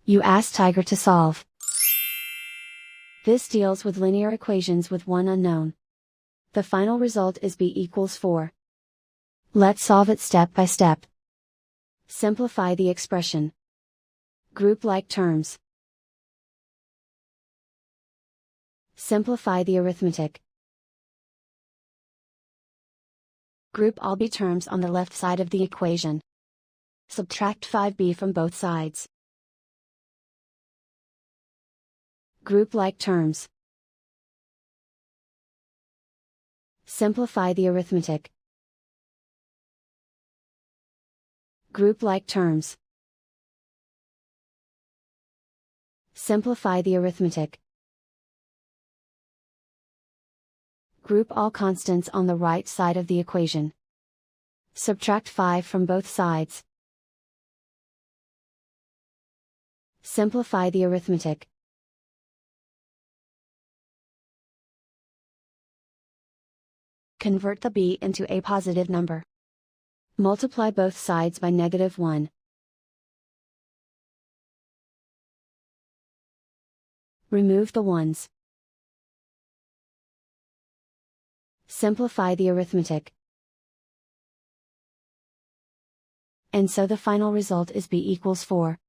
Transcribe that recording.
You ask Tiger to solve. This deals with linear equations with one unknown. The final result is b equals 4. Let's solve it step by step. Simplify the expression. Group like terms. Simplify the arithmetic. Group all b terms on the left side of the equation. Subtract 5b from both sides. Group like terms. Simplify the arithmetic. Group like terms. Simplify the arithmetic. Group all constants on the right side of the equation. Subtract 5 from both sides. Simplify the arithmetic. Convert the b into a positive number. Multiply both sides by -1. Remove the ones. Simplify the arithmetic. And so the final result is b equals 4.